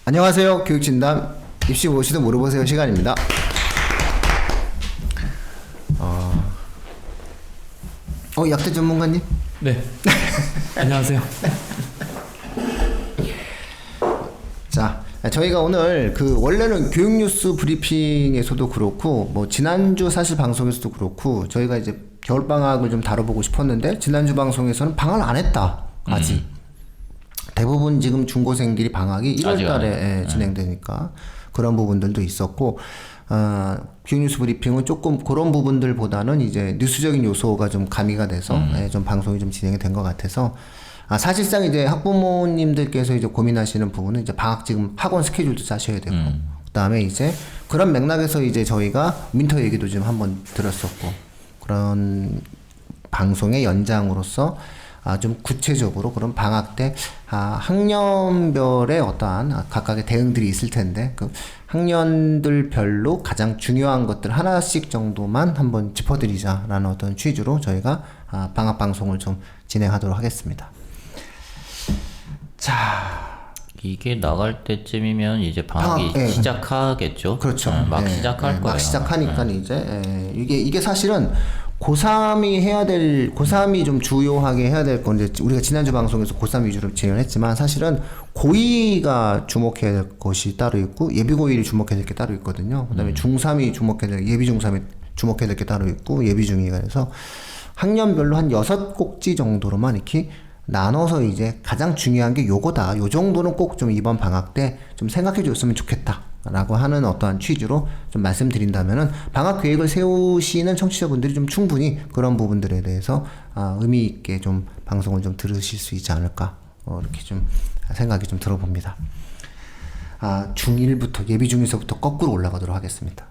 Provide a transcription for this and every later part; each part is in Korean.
안녕하세요. 교육진담 입시 무엇이든 물어보세요 시간입니다. 약대 전문가님? 네. 안녕하세요. 자, 저희가 오늘 원래는 교육뉴스 브리핑에서도 그렇고 뭐 지난주 사실 방송에서도 그렇고 저희가 이제 겨울방학을 좀 다뤄보고 싶었는데 지난주 방송에서는 방학을 안 했다 아직. 대부분 지금 중고생들이 방학이 1월달에 진행되니까 그런 부분들도 있었고 교육뉴스 브리핑은 조금 그런 부분들보다는 이제 뉴스적인 요소가 좀 가미가 돼서 좀 방송이 좀 진행이 된 것 같아서 사실상 이제 학부모님들께서 이제 고민하시는 부분은 이제 방학 지금 학원 스케줄도 짜셔야 되고 그다음에 이제 그런 맥락에서 이제 저희가 윈터 얘기도 좀 한번 들었었고 그런 방송의 연장으로서 좀 구체적으로 그런 방학 때 학년별의 어떠한 각각의 대응들이 있을 텐데 그 학년들별로 가장 중요한 것들 하나씩 정도만 한번 짚어드리자라는 어떤 취지로 저희가 방학 방송을 좀 진행하도록 하겠습니다. 자, 이게 나갈 때쯤이면 이제 방학이 시작하겠죠. 그렇죠. 막 시작할 거예요. 막 시작하니까 이제 이게 사실은 고3이 좀 주요하게 해야 될 건데, 우리가 지난주 방송에서 고3 위주로 진행을 했지만, 사실은 고2가 주목해야 될 것이 따로 있고, 예비고1이 주목해야 될 게 따로 있거든요. 그 다음에 중3이 예비중3이 주목해야 될 게 따로 있고, 예비중이가 그래서 학년별로 한 6꼭지 정도로만 이렇게 나눠서 이제 가장 중요한 게 요거다. 요 정도는 꼭 좀 이번 방학 때 좀 생각해 줬으면 좋겠다. 라고 하는 어떠한 취지로 좀 말씀드린다면은 방학 계획을 세우시는 청취자분들이 좀 충분히 그런 부분들에 대해서 의미 있게 좀 방송을 좀 들으실 수 있지 않을까 이렇게 좀 생각이 좀 들어봅니다. 중1부터 예비 중에서부터 거꾸로 올라가도록 하겠습니다.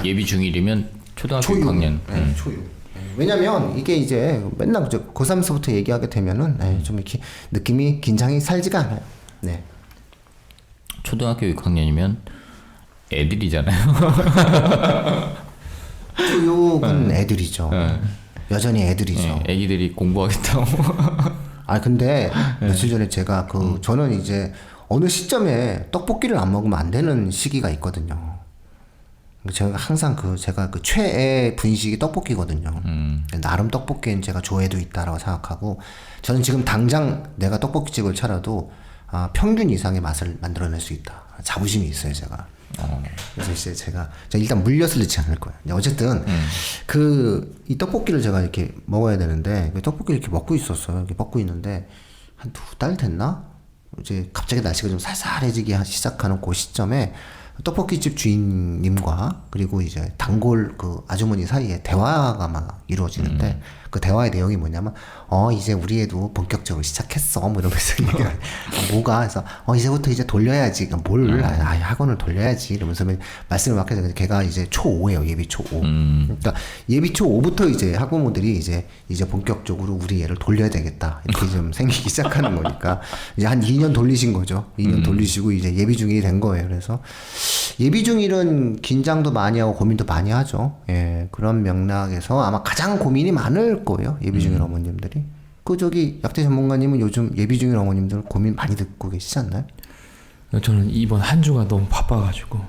예비 중1이면 초등학교 6학년. 네, 초유. 왜냐면 이게 이제 맨날 고3에서부터 얘기하게 되면은 좀 이렇게 느낌이 긴장이 살지가 않아요. 네. 초등학교 6학년이면 애들이잖아요. 초육은 애들이죠. 여전히 애들이죠. 애기들이 공부하겠다고. 근데 며칠 전에 제가 저는 이제 어느 시점에 떡볶이를 안 먹으면 안 되는 시기가 있거든요. 제가 항상 제가 최애 분식이 떡볶이거든요. 나름 떡볶이엔 제가 조회도 있다라고 생각하고 저는 지금 당장 내가 떡볶이집을 차려도 평균 이상의 맛을 만들어낼 수 있다. 자부심이 있어요, 제가. 그래서 이제 제가 일단 물엿을 넣지 않을 거예요. 어쨌든 이 떡볶이를 제가 이렇게 먹어야 되는데 떡볶이를 이렇게 먹고 있었어요. 이렇게 먹고 있는데 한 2달 됐나? 이제 갑자기 날씨가 좀 쌀쌀해지기 시작하는 그 시점에 떡볶이집 주인님과 그리고 이제 단골 아주머니 사이에 대화가 막 이루어지는데 그 대화의 내용이 뭐냐면 이제 우리 애도 본격적으로 시작했어 뭐 이러면서 얘기를 뭐가 해서 이제부터 이제 돌려야지 학원을 돌려야지 이러면서 말씀을 막 해서 걔가 이제 초5예요 예비 초5 그러니까 예비 초5부터 이제 학부모들이 이제 본격적으로 우리 애를 돌려야 되겠다 이렇게 좀 생기기 시작하는 거니까 이제 한 2년 돌리신 거죠 2년 돌리시고 이제 예비 중일이 된 거예요. 그래서 예비 중일은 긴장도 많이 하고 고민도 많이 하죠. 예, 그런 맥락에서 아마 가장 고민이 많을 거예요. 예비 중일 어머님들이. 약대 전문가님은 요즘 예비 중일 어머님들 고민 많이 듣고 계시지 않나요? 저는 이번 한 주가 너무 바빠가지고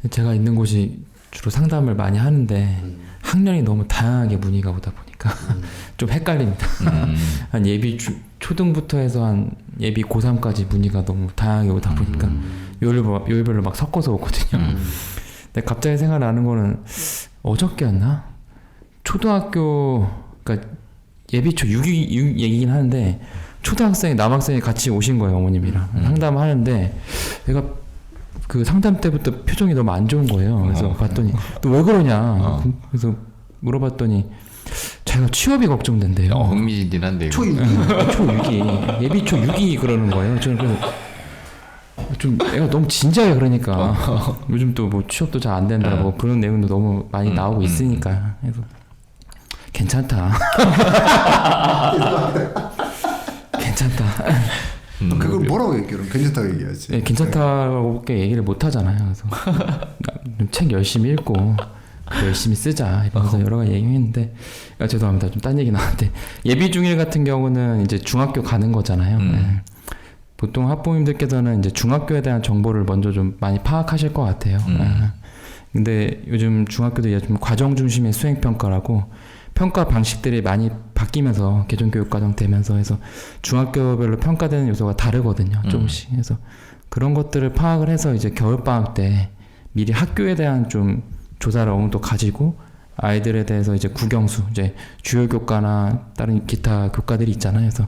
제가 있는 곳이 주로 상담을 많이 하는데 학년이 너무 다양하게 문의가 오다 보니까 좀 헷갈립니다. 한 예비 초등부터 해서 한 예비 고3까지 문의가 너무 다양하게 오다 보니까 요일별로 막 섞어서 오거든요. 근데 갑자기 생각나는 거는 어저께였나? 초등학교 그러니까 예비 초 6 얘기긴 하는데 초등학생이 남학생이 같이 오신 거예요. 어머님이랑 상담하는데 내가 그 상담 때부터 표정이 너무 안 좋은 거예요. 그래서 봤더니 너 왜 그러냐? 그래서 물어봤더니 자기가 취업이 걱정된대요. 흥미진진한데. 초6이 예비 초6이 그러는 거예요. 저는 그래서 좀 애가 너무 진지하게 그러니까 요즘 또 뭐 취업도 잘 안 된다 뭐 그런 내용도 너무 많이 나오고 있으니까 그래서 괜찮다. 괜찮다. 그걸 뭐라고 얘기해요? 괜찮다고 얘기하지. 괜찮다고 얘기를 못 하잖아요. 그래서 책 열심히 읽고 열심히 쓰자 이러면서 여러 가지 얘기했는데 죄송합니다. 좀 딴 얘기 나왔는데 예비 중일 같은 경우는 이제 중학교 가는 거잖아요. 네. 보통 학부모님들께서는 이제 중학교에 대한 정보를 먼저 좀 많이 파악하실 것 같아요. 근데 요즘 중학교도 이제 좀 과정 중심의 수행 평가라고 평가 방식들이 많이 바뀌면서 개정교육 과정 되면서 해서 중학교별로 평가되는 요소가 다르거든요. 조금씩. 그래서 그런 것들을 파악을 해서 이제 겨울방학 때 미리 학교에 대한 좀 조사를 어느 정도 가지고 아이들에 대해서 이제 국영수, 이제 주요 교과나 다른 기타 교과들이 있잖아요. 그래서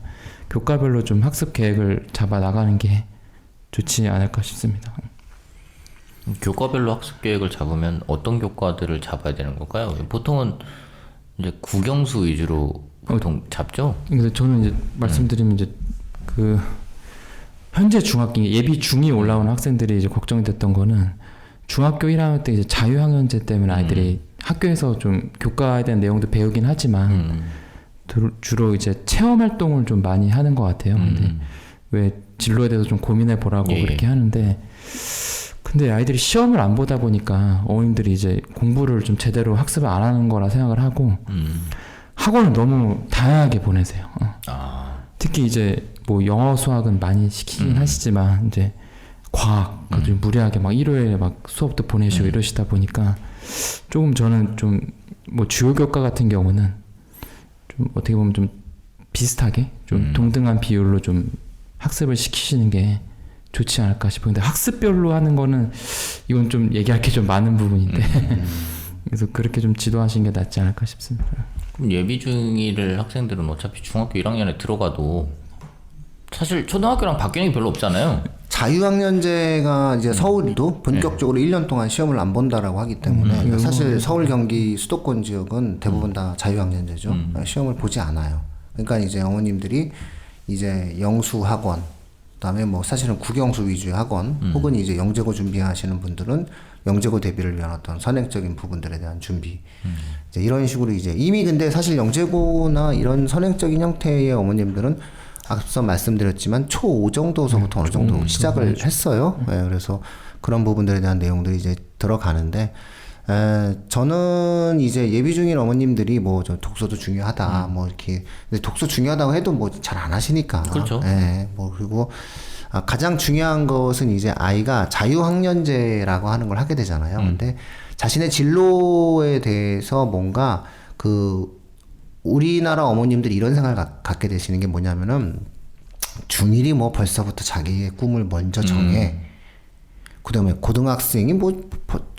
교과별로 좀 학습 계획을 잡아 나가는 게 좋지 않을까 싶습니다. 교과별로 학습 계획을 잡으면 어떤 교과들을 잡아야 되는 걸까요? 보통은 이제 국영수 위주로 보통 잡죠? 그래서 저는 이제 말씀드리면 이제 그 현재 중학교 예비 중2 올라오는 학생들이 이제 걱정이 됐던 거는 중학교 1학년 때 이제 자유학년제 때문에 아이들이 학교에서 좀 교과에 대한 내용도 배우긴 하지만 주로 이제 체험 활동을 좀 많이 하는 것 같아요. 근데 왜 진로에 대해서 좀 고민해 보라고 그렇게 하는데 근데 아이들이 시험을 안 보다 보니까 어머님들이 이제 공부를 좀 제대로 학습을 안 하는 거라 생각을 하고 학원을 너무 다양하게 보내세요. 특히 이제 뭐 영어 수학은 많이 시키긴 하시지만 이제 과학 좀 무리하게 막 일요일에 막 수업도 보내시고 이러시다 보니까 조금 저는 좀 뭐 주요 교과 같은 경우는 좀 어떻게 보면 좀 비슷하게 좀 동등한 비율로 좀 학습을 시키시는 게 좋지 않을까 싶어요. 근데 학습별로 하는 거는 이건 좀 얘기할 게 좀 많은 부분인데 그래서 그렇게 좀 지도하시는 게 낫지 않을까 싶습니다. 그럼 예비 중일 학생들은 어차피 중학교 1학년에 들어가도 사실 초등학교랑 바뀌는 게 별로 없잖아요. 자유학년제가 이제 서울도 본격적으로 1년 동안 시험을 안 본다라고 하기 때문에 사실 서울, 경기, 수도권 지역은 대부분 다 자유학년제죠. 시험을 보지 않아요. 그러니까 이제 어머님들이 이제 영수 학원, 그다음에 뭐 사실은 국영수 위주의 학원, 혹은 이제 영재고 준비하시는 분들은 영재고 대비를 위한 어떤 선행적인 부분들에 대한 준비, 이제 이런 식으로 이제 이미 근데 사실 영재고나 이런 선행적인 형태의 어머님들은 앞서 말씀드렸지만 초5 정도서부터 어느 정도 시작을 했어요. 네, 그래서 그런 부분들에 대한 내용들이 이제 들어가는데, 저는 이제 예비 중인 어머님들이 뭐 저 독서도 중요하다, 뭐 이렇게, 근데 독서 중요하다고 해도 뭐 잘 안 하시니까. 그렇죠. 네, 뭐 그리고 가장 중요한 것은 이제 아이가 자유학년제라고 하는 걸 하게 되잖아요. 근데 자신의 진로에 대해서 뭔가 우리나라 어머님들이 이런 생각을 갖게 되시는 게 뭐냐면은 중1이 뭐 벌써부터 자기의 꿈을 먼저 정해. 그다음에 고등학생이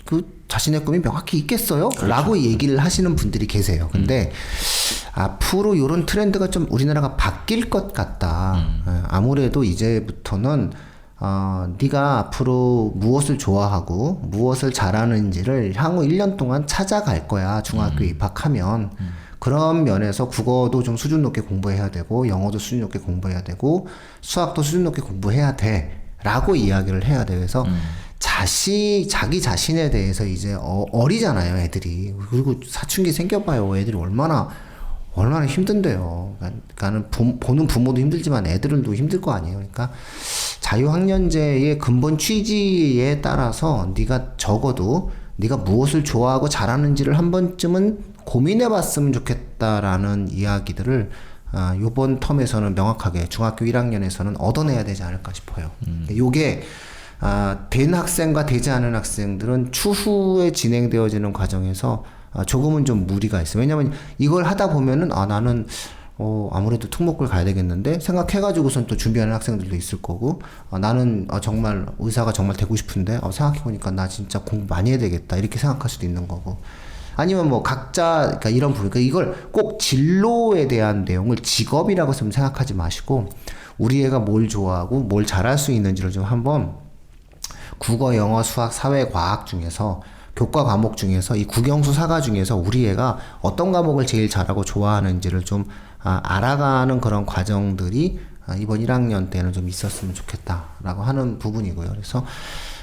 그 자신의 꿈이 명확히 있겠어요? 그렇죠. 라고 얘기를 하시는 분들이 계세요. 근데 앞으로 이런 트렌드가 좀 우리나라가 바뀔 것 같다. 아무래도 이제부터는 네가 앞으로 무엇을 좋아하고 무엇을 잘하는지를 향후 1년 동안 찾아갈 거야. 중학교 입학하면. 그런 면에서 국어도 좀 수준 높게 공부해야 되고 영어도 수준 높게 공부해야 되고 수학도 수준 높게 공부해야 돼 라고 이야기를 해야 돼요. 그래서 자기 자신에 대해서 이제 어리잖아요, 애들이. 그리고 사춘기 생겨봐요. 애들이 얼마나 힘든데요. 그러니까는 보는 부모도 힘들지만 애들도 힘들 거 아니에요. 그러니까 자유학년제의 근본 취지에 따라서 네가 적어도 네가 무엇을 좋아하고 잘하는지를 한 번쯤은 고민해봤으면 좋겠다라는 이야기들을 요번 텀에서는 명확하게 중학교 1학년에서는 얻어내야 되지 않을까 싶어요. 요게 된 학생과 되지 않은 학생들은 추후에 진행되어지는 과정에서 조금은 좀 무리가 있어요. 왜냐면 이걸 하다 보면은 나는 아무래도 특목고를 가야 되겠는데 생각해가지고선 또 준비하는 학생들도 있을 거고, 나는 정말 의사가 정말 되고 싶은데 생각해보니까 나 진짜 공부 많이 해야 되겠다 이렇게 생각할 수도 있는 거고, 아니면 뭐 각자 그러니까 이런 부분, 그러니까 이걸 꼭 진로에 대한 내용을 직업이라고 좀 생각하지 마시고 우리 애가 뭘 좋아하고 뭘 잘할 수 있는지를 좀 한번 국어, 영어, 수학, 사회, 과학 중에서 교과 과목 중에서 이 국영수 사과 중에서 우리 애가 어떤 과목을 제일 잘하고 좋아하는지를 좀 알아가는 그런 과정들이 이번 1학년 때는 좀 있었으면 좋겠다라고 하는 부분이고요. 그래서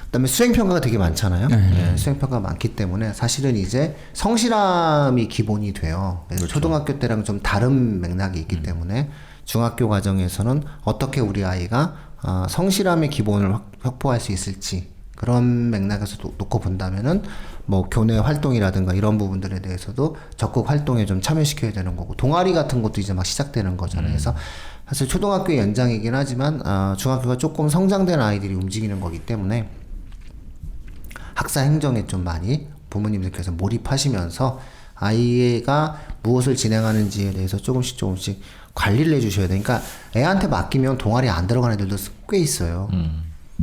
그다음에 수행평가가 되게 많잖아요. 네, 수행평가가 많기 때문에 사실은 이제 성실함이 기본이 돼요. 그래서 그렇죠. 초등학교 때랑 좀 다른 맥락이 있기 때문에 중학교 과정에서는 어떻게 우리 아이가 성실함의 기본을 확보할 수 있을지, 그런 맥락에서 놓고 본다면은 뭐 교내 활동이라든가 이런 부분들에 대해서도 적극 활동에 좀 참여시켜야 되는 거고, 동아리 같은 것도 이제 막 시작되는 거잖아요. 그래서 사실 초등학교 연장이긴 하지만 중학교가 조금 성장된 아이들이 움직이는 거기 때문에 학사 행정에 좀 많이 부모님들께서 몰입하시면서 아이가 무엇을 진행하는지에 대해서 조금씩 관리를 해주셔야 돼요. 그러니까 애한테 맡기면 동아리 안 들어가는 애들도 꽤 있어요.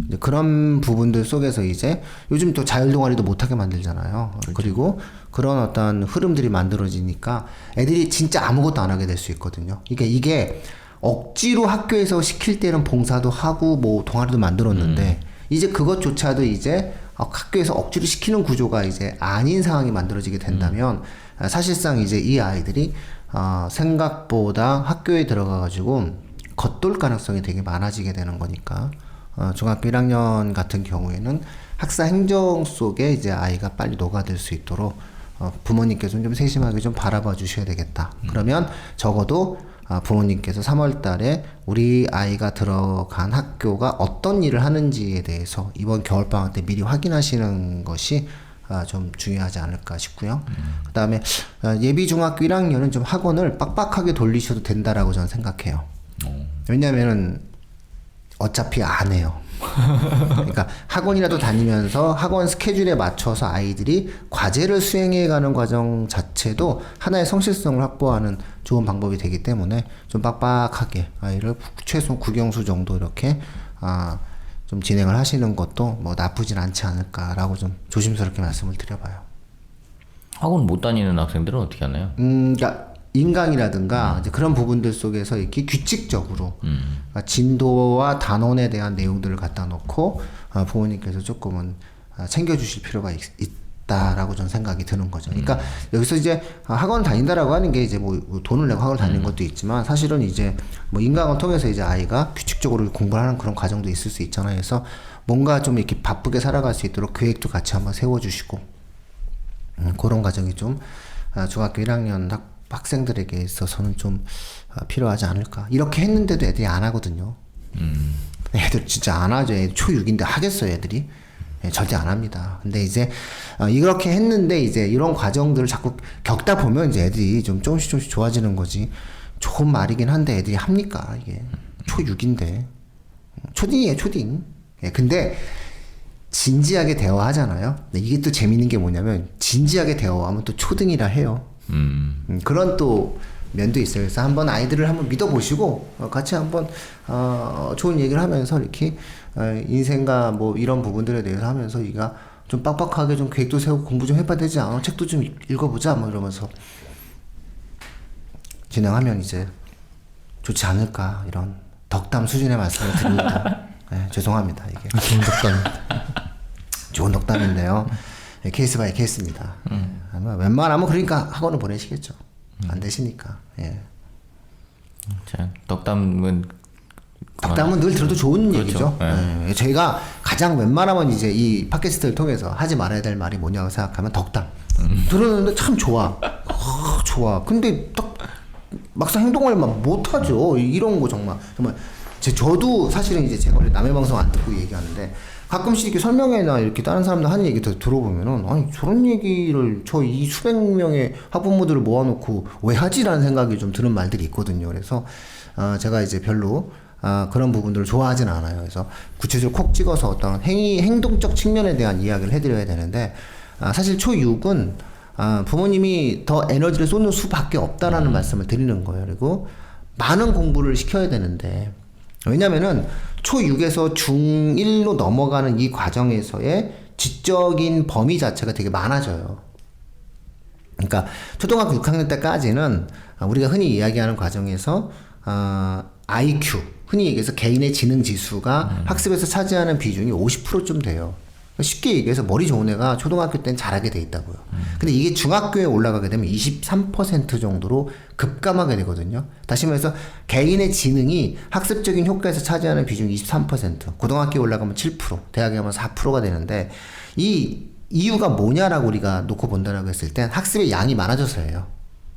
이제 그런 부분들 속에서 이제 요즘 또 자율 동아리도 못하게 만들잖아요. 그렇죠. 그리고 그런 어떤 흐름들이 만들어지니까 애들이 진짜 아무것도 안 하게 될 수 있거든요. 이게 억지로 학교에서 시킬 때는 봉사도 하고 뭐 동아리도 만들었는데 이제 그것조차도 이제 학교에서 억지로 시키는 구조가 이제 아닌 상황이 만들어지게 된다면 사실상 이제 이 아이들이 생각보다 학교에 들어가가지고 겉돌 가능성이 되게 많아지게 되는 거니까 중학교 1학년 같은 경우에는 학사 행정 속에 이제 아이가 빨리 녹아들 수 있도록 부모님께서는 좀 세심하게 좀 바라봐 주셔야 되겠다. 그러면 적어도 부모님께서 3월 달에 우리 아이가 들어간 학교가 어떤 일을 하는지에 대해서 이번 겨울방학 때 미리 확인하시는 것이 좀 중요하지 않을까 싶고요. 그 다음에 예비 중학교 1학년은 좀 학원을 빡빡하게 돌리셔도 된다라고 저는 생각해요. 왜냐면은 어차피 안 해요. 그러니까 학원이라도 다니면서 학원 스케줄에 맞춰서 아이들이 과제를 수행해가는 과정 자체도 하나의 성실성을 확보하는 좋은 방법이 되기 때문에 좀 빡빡하게 아이를 최소 국영수 정도 이렇게 좀 진행을 하시는 것도 뭐 나쁘진 않지 않을까라고 좀 조심스럽게 말씀을 드려봐요. 학원 못 다니는 학생들은 어떻게 하나요? 그러니까 인강이라든가 이제 그런 부분들 속에서 이렇게 규칙적으로 그러니까 진도와 단원에 대한 내용들을 갖다 놓고 부모님께서 조금은 챙겨주실 필요가 있다라고 저는 생각이 드는 거죠. 그러니까 여기서 이제 학원 다닌다라고 하는 게 이제 뭐 돈을 내고 학원을 다니는 것도 있지만 사실은 이제 뭐 인강을 통해서 이제 아이가 규칙적으로 공부를 하는 그런 과정도 있을 수 있잖아요. 그래서 뭔가 좀 이렇게 바쁘게 살아갈 수 있도록 계획도 같이 한번 세워주시고 그런 과정이 좀 중학교 1학년 학생들에게 있어서는 좀 필요하지 않을까. 이렇게 했는데도 애들이 안 하거든요. 애들 진짜 안 하죠. 애들 초6인데 하겠어요, 애들이? 절대 안 합니다. 근데 이제 이렇게 했는데 이제 이런 과정들을 자꾸 겪다 보면 이제 애들이 좀 조금씩 좋아지는 거지. 좋은 말이긴 한데 애들이 합니까? 이게 초6인데 초딩이에요, 초딩. 근데 진지하게 대화하잖아요. 근데 이게 또 재밌는 게 뭐냐면 진지하게 대화하면 또 초등이라 해요. 그런 또 면도 있어요. 그래서 한번 아이들을 한번 믿어보시고 같이 한번 좋은 얘기를 하면서 이렇게 인생과 뭐 이런 부분들에 대해서 하면서 이가 좀 빡빡하게 좀 계획도 세우고 공부 좀 해봐야 되지 않아? 책도 좀 읽어보자 뭐 이러면서 진행하면 이제 좋지 않을까 이런 덕담 수준의 말씀을 드립니다. 네, 죄송합니다 이게 좋은 덕담. 좋은 덕담인데요. 케이스 바이 케이스입니다. 아마 웬만하면 그러니까 학원을 보내시겠죠. 안 되시니까. 예. 자, 덕담은 늘 들어도 좋은 그렇죠. 얘기죠. 네. 예. 저희가 가장 웬만하면 이제 이 팟캐스트를 통해서 하지 말아야 될 말이 뭐냐고 생각하면 덕담. 들었는데 참 좋아. 좋아. 근데 딱 막상 행동을 막 못하죠. 이런 거 정말 저도 사실은 이제 제가 원래 남의 방송 안 듣고 얘기하는데 가끔씩 이렇게 설명회나 이렇게 다른 사람들 하는 얘기 들어보면은 아니 저런 얘기를 저 이 수백 명의 학부모들을 모아놓고 왜 하지라는 생각이 좀 드는 말들이 있거든요. 그래서 제가 이제 별로 그런 부분들을 좋아하진 않아요. 그래서 구체적으로 콕 찍어서 어떤 행동적 측면에 대한 이야기를 해드려야 되는데 사실 초6은 부모님이 더 에너지를 쏟는 수밖에 없다라는 말씀을 드리는 거예요. 그리고 많은 공부를 시켜야 되는데 왜냐면은 초6에서 중1로 넘어가는 이 과정에서의 지적인 범위 자체가 되게 많아져요. 그러니까 초등학교 6학년 때까지는 우리가 흔히 이야기하는 과정에서 IQ, 흔히 얘기해서 개인의 지능 지수가 학습에서 차지하는 비중이 50%쯤 돼요. 쉽게 얘기해서 머리 좋은 애가 초등학교 때는 잘하게 돼 있다고요. 근데 이게 중학교에 올라가게 되면 23% 정도로 급감하게 되거든요. 다시 말해서 개인의 지능이 학습적인 효과에서 차지하는 비중이 23%, 고등학교에 올라가면 7%, 대학에 가면 4%가 되는데 이 이유가 뭐냐라고 우리가 놓고 본다라고 했을 땐 학습의 양이 많아져서예요.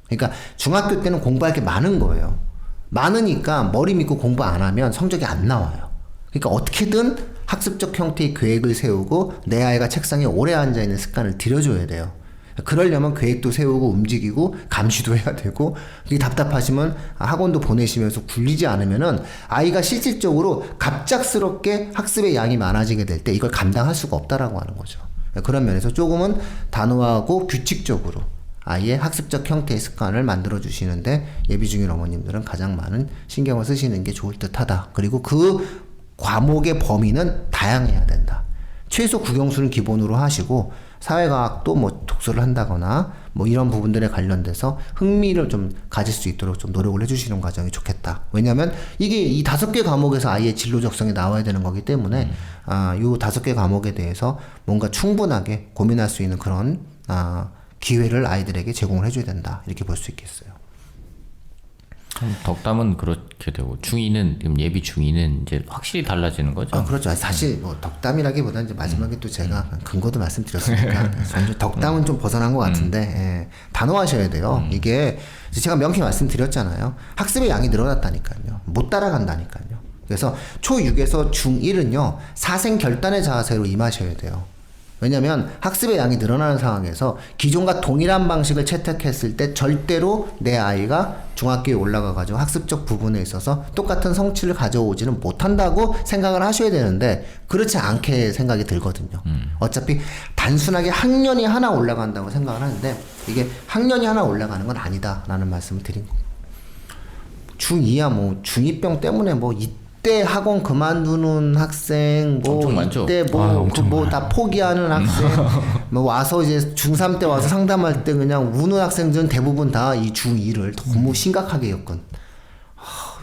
그러니까 중학교 때는 공부할 게 많은 거예요. 많으니까 머리 믿고 공부 안 하면 성적이 안 나와요. 그러니까 어떻게든 학습적 형태의 계획을 세우고 내 아이가 책상에 오래 앉아있는 습관을 들여줘야 돼요. 그러려면 계획도 세우고 움직이고 감시도 해야 되고, 이게 답답하시면 학원도 보내시면서 굴리지 않으면은 아이가 실질적으로 갑작스럽게 학습의 양이 많아지게 될 때 이걸 감당할 수가 없다라고 하는 거죠. 그런 면에서 조금은 단호하고 규칙적으로 아이의 학습적 형태의 습관을 만들어 주시는데 예비 중인 어머님들은 가장 많은 신경을 쓰시는 게 좋을 듯하다. 그리고 그 과목의 범위는 다양해야 된다. 최소 국영수는 기본으로 하시고 사회과학도 뭐 독서를 한다거나 뭐 이런 부분들에 관련돼서 흥미를 좀 가질 수 있도록 좀 노력을 해주시는 과정이 좋겠다. 왜냐하면 이게 이 5개 과목에서 아이의 진로 적성이 나와야 되는 거기 때문에 요 5개 과목에 대해서 뭔가 충분하게 고민할 수 있는 그런 기회를 아이들에게 제공을 해줘야 된다. 이렇게 볼 수 있겠어요. 덕담은 그렇게 되고 중2는 지금 예비 중2는 이제 확실히 달라지는 거죠. 그렇죠. 사실 뭐 덕담이라기보다는 이제 마지막에 또 제가 근거도 말씀드렸으니까 덕담은 좀 벗어난 것 같은데 예, 단호하셔야 돼요. 이게 제가 명쾌히 말씀드렸잖아요. 학습의 양이 늘어났다니까요. 못 따라간다니까요. 그래서 초6에서 중1은요 사생 결단의 자세로 임하셔야 돼요. 왜냐면 학습의 양이 늘어나는 상황에서 기존과 동일한 방식을 채택했을 때 절대로 내 아이가 중학교에 올라가가지고 학습적 부분에 있어서 똑같은 성취를 가져오지는 못한다고 생각을 하셔야 되는데 그렇지 않게 생각이 들거든요. 어차피 단순하게 학년이 하나 올라간다고 생각을 하는데 이게 학년이 하나 올라가는 건 아니다라는 말씀을 드린 거고, 중2야 뭐 중2병 때문에 뭐 이때 학원 그만두는 학생, 뭐 엄청 많죠? 이때 뭐 다 포기하는 학생, 뭐 와서 이제 중3 때 와서 상담할 때 그냥 우는 학생들은 대부분 다 이 중2를 너무 심각하게 겪은.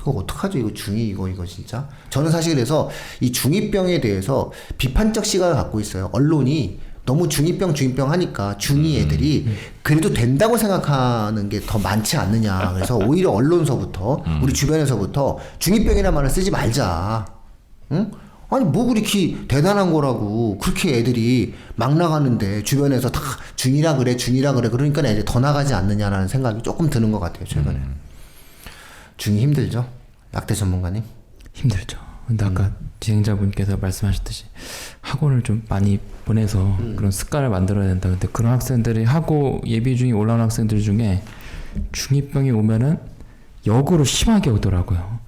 이거 어떡하죠? 이거 중2 이거 진짜. 저는 사실 그래서 이 중2병에 대해서 비판적 시각을 갖고 있어요. 언론이 너무 중2병 하니까 중2 애들이 그래도 된다고 생각하는 게 더 많지 않느냐. 그래서 오히려 언론서부터 우리 주변에서부터 중2병이라는 말을 쓰지 말자. 응? 아니 뭐 그렇게 대단한 거라고 그렇게 애들이 막 나가는데 주변에서 다 중2라 그래 그러니까 애들이 더 나가지 않느냐라는 생각이 조금 드는 것 같아요 최근에. 중2 힘들죠? 약대 전문가님? 힘들죠. 근데 아까 진행자분께서 말씀하셨듯이 학원을 좀 많이 보내서 그런 습관을 만들어야 된다. 근데 그런 학생들이 예비 중에 올라오는 학생들 중에 중2병이 오면은 역으로 심하게 오더라고요.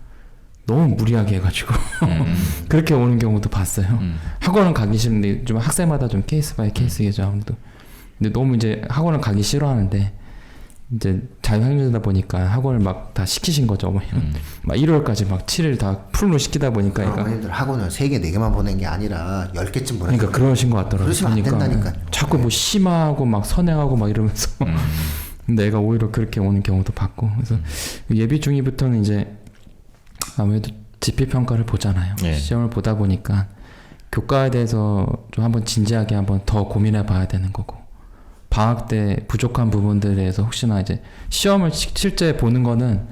너무 무리하게 해가지고 그렇게 오는 경우도 봤어요. 학원은 가기 싫은데 좀 학생마다 좀 케이스 바이 케이스겠죠 아무래도. 근데 너무 이제 학원을 가기 싫어하는데 이제 자유학년이다 보니까 학원을 막 다 시키신 거죠 어머니는. 막 1월까지 막 7일 다 풀로 시키다 보니까 어머님들 학원을 3개 4개만 보낸 게 아니라 10개쯤 보냈어요. 그러니까 그러신 것 같더라고요. 그러시면 안 된다니까요. 자꾸 뭐 심하고 막 선행하고 막 이러면서 내가 오히려 그렇게 오는 경우도 봤고. 그래서 예비 중이부터는 이제 아무래도 지필평가를 보잖아요. 네. 시험을 보다 보니까 교과에 대해서 좀 한번 진지하게 한번 더 고민해 봐야 되는 거고, 방학 때 부족한 부분들에 대해서 혹시나 이제 시험을 실제 보는 거는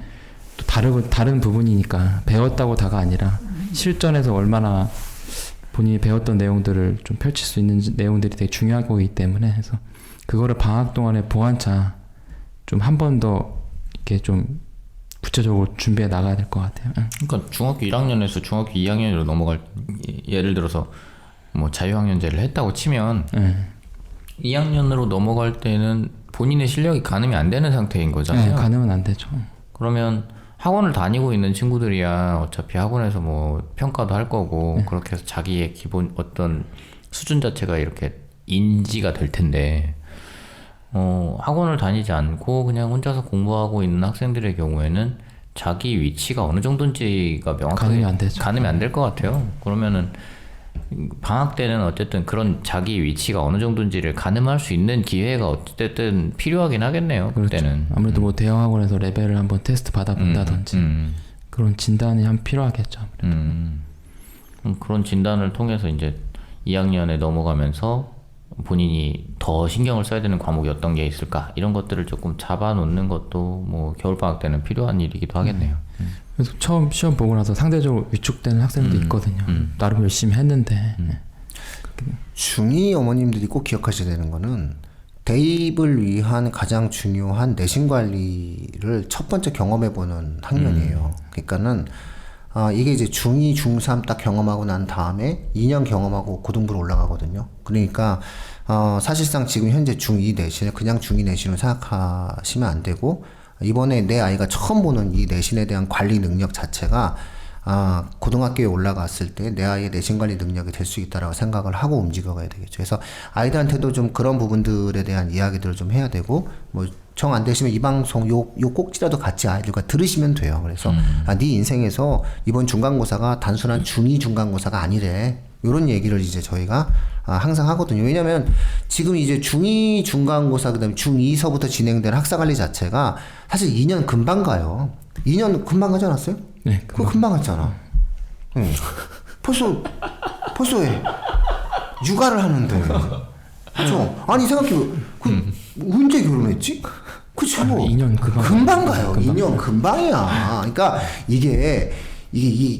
또 다른 부분이니까 배웠다고 다가 아니라 실전에서 얼마나 본인이 배웠던 내용들을 좀 펼칠 수 있는 내용들이 되게 중요한 거기 때문에 해서 그거를 방학 동안에 보완차 좀 한 번 더 이렇게 좀 구체적으로 준비해 나가야 될 것 같아요. 그러니까 중학교 1학년에서 중학교 2학년으로 넘어갈, 예를 들어서 뭐 자유학년제를 했다고 치면 2학년으로 넘어갈 때는 본인의 실력이 가늠이 안 되는 상태인 거잖아요. 네, 가늠은 안 되죠. 그러면 학원을 다니고 있는 친구들이야 어차피 학원에서 뭐 평가도 할 거고 그렇게 해서 자기의 기본 어떤 수준 자체가 이렇게 인지가 될 텐데, 학원을 다니지 않고 그냥 혼자서 공부하고 있는 학생들의 경우에는 자기 위치가 어느 정도인지가 명확하게 가늠이 안 되죠. 가늠이 안 될 것 같아요. 그러면은 방학 때는 어쨌든 그런 자기 위치가 어느 정도인지를 가늠할 수 있는 기회가 어쨌든 필요하긴 하겠네요. 그때는. 아무래도 뭐 대형 학원에서 레벨을 한번 테스트 받아본다든지 그런 진단이 한 필요하겠죠. 그런 진단을 통해서 이제 2학년에 넘어가면서 본인이 더 신경을 써야 되는 과목이 어떤 게 있을까, 이런 것들을 조금 잡아놓는 것도 뭐 겨울방학 때는 필요한 일이기도 하겠네요. 그래서 처음 시험 보고 나서 상대적으로 위축되는 학생도 있거든요. 나름 열심히 했는데. 중2 어머님들이 꼭 기억하셔야 되는 거는 대입을 위한 가장 중요한 내신 관리를 첫 번째 경험해보는 학년이에요. 그러니까는 이게 이제 중2, 중3 딱 경험하고 난 다음에 2년 경험하고 고등부로 올라가거든요. 그러니까 사실상 지금 현재 중2 내신을 그냥 중2 내신으로 생각하시면 안 되고, 이번에 내 아이가 처음 보는 이 내신에 대한 관리 능력 자체가 고등학교에 올라갔을 때 내 아이의 내신 관리 능력이 될 수 있다라고 생각을 하고 움직여가야 되겠죠. 그래서 아이들한테도 좀 그런 부분들에 대한 이야기들을 좀 해야 되고, 뭐 정 안 되시면 이 방송 요 꼭지라도 같이 아이들과 들으시면 돼요. 그래서 네 인생에서 이번 중간고사가 단순한 중2 중간고사가 아니래. 요런 얘기를 이제 저희가 항상 하거든요. 왜냐면 지금 이제 중2 중간고사 그다음에 중2서부터 진행되는 학사관리 자체가 사실 2년 금방 가요. 2년 금방 가지 않았어요? 네, 그거 금방 갔잖아. 응. 벌써 해. 육아를 하는데. 그죠? 아니, 생각해봐. 언제 결혼했지? 그쵸? 2년 금방 가요. 2년 금방이야. 그러니까 이게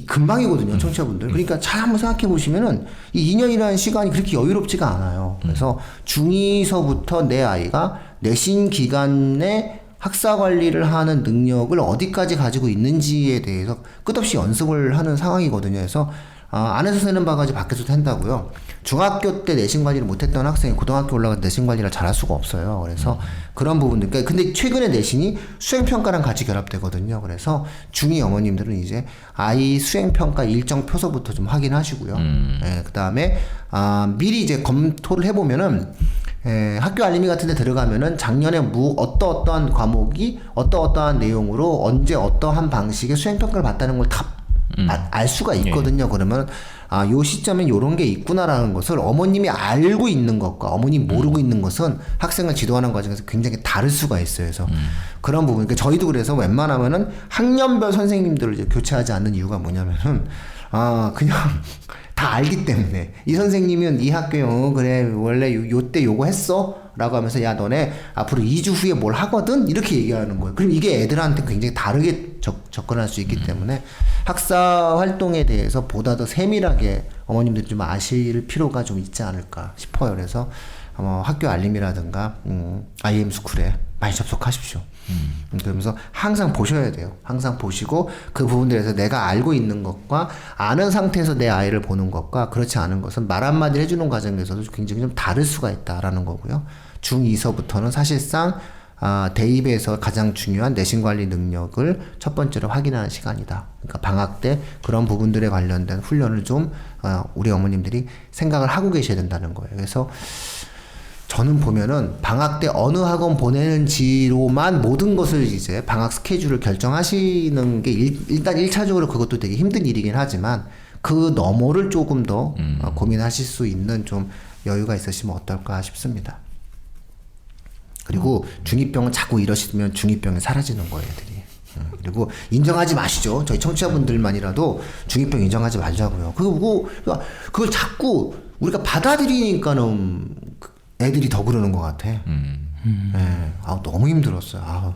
금방이거든요, 청취자분들. 그러니까 잘 한번 생각해 보시면은 이 2년이라는 시간이 그렇게 여유롭지가 않아요. 그래서 중2서부터 내 아이가 내신 기간에 학사 관리를 하는 능력을 어디까지 가지고 있는지에 대해서 끝없이 연습을 하는 상황이거든요. 그래서 안에서 쓰는 바가지 밖에서도 한다고요. 중학교 때 내신 관리를 못했던 학생이 고등학교 올라가서 내신 관리를 잘할 수가 없어요. 그래서 그런 부분들. 그러니까 근데 최근에 내신이 수행평가랑 같이 결합되거든요. 그래서 중2 어머님들은 이제 아이 수행평가 일정 표서부터 좀 확인하시고요. 예, 그 다음에 미리 이제 검토를 해보면은 학교 알림이 같은 데 들어가면은 작년에 어떠한 과목이 어떠한 내용으로 언제 어떠한 방식의 수행평가를 받다는 걸 다 알 수가 있거든요. 그러면 요 시점엔 요런 게 있구나라는 것을 어머님이 알고 있는 것과 어머님이 모르고 있는 것은 학생을 지도하는 과정에서 굉장히 다를 수가 있어요. 그래서 그런 부분. 그러니까 저희도 그래서 웬만하면은 학년별 선생님들을 이제 교체하지 않는 이유가 뭐냐면은 그냥 다 알기 때문에 이 선생님은 이 학교에 그래 원래 요때 요거 했어? 라고 하면서 야 너네 앞으로 2주 후에 뭘 하거든? 이렇게 얘기하는 거예요. 그럼 이게 애들한테 굉장히 다르게 접근할 수 있기 때문에 학사 활동에 대해서 보다 더 세밀하게 어머님들이 좀 아실 필요가 좀 있지 않을까 싶어요. 그래서 학교 알림이라든가 IM 스쿨에 많이 접속하십시오. 그러면서 항상 보셔야 돼요. 항상 보시고 그 부분들에서 내가 알고 있는 것과 아는 상태에서 내 아이를 보는 것과 그렇지 않은 것은 말 한마디 해주는 과정에서도 굉장히 좀 다를 수가 있다라는 거고요. 중2서부터는 사실상 대입에서 가장 중요한 내신 관리 능력을 첫 번째로 확인하는 시간이다. 그러니까 방학 때 그런 부분들에 관련된 훈련을 좀 우리 어머님들이 생각을 하고 계셔야 된다는 거예요. 그래서 저는 보면은 방학 때 어느 학원 보내는지로만 모든 것을 이제 방학 스케줄을 결정하시는 게 일단 1차적으로 그것도 되게 힘든 일이긴 하지만 그 너머를 조금 더 고민하실 수 있는 좀 여유가 있으시면 어떨까 싶습니다. 그리고 중2병은 자꾸 이러시면 중2병이 사라지는 거예요, 애들이. 그리고 인정하지 마시죠. 저희 청취자분들만이라도 중2병 인정하지 말자고요. 그걸 자꾸 우리가 받아들이니까는 애들이 더 그러는 것 같아. 네. 너무 힘들었어요.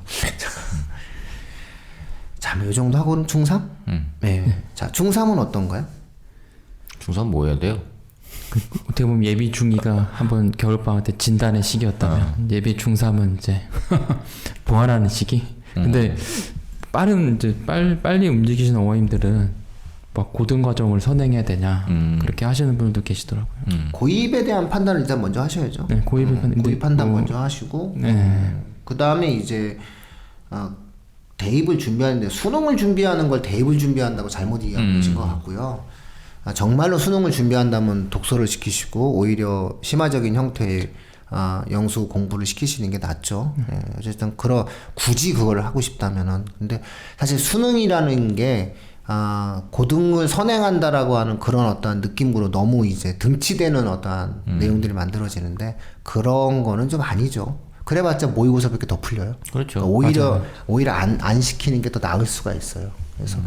자, 뭐 이 정도 하고는 중3? 네. 자, 중3은 어떤가요? 중3 뭐 해야 돼요? 어떻게 보면 예비 중2가 한번 겨울방학 때 진단의 시기였다면 예비 중3은 이제 보완하는 시기. 근데 빨리 움직이시는 어머님들은 막 고등과정을 선행해야 되냐 그렇게 하시는 분들도 계시더라고요. 고입에 대한 판단을 일단 먼저 하셔야죠. 네, 고입 판단 먼저 하시고 그 다음에 이제 대입을 준비하는데 수능을 준비하는 걸 대입을 준비한다고 잘못 이해하고 계신 것 같고요. 정말로 수능을 준비한다면 독서를 시키시고 오히려 심화적인 형태의 영수 공부를 시키시는 게 낫죠. 어쨌든 굳이 그걸 하고 싶다면은. 근데 사실 수능이라는 게 고등을 선행한다라고 하는 그런 어떤 느낌으로 너무 이제 등치되는 어떠한 내용들이 만들어지는데 그런 거는 좀 아니죠. 그래봤자 모의고사 밖에 더 풀려요. 그렇죠. 오히려 안 시키는 게 더 나을 수가 있어요. 그래서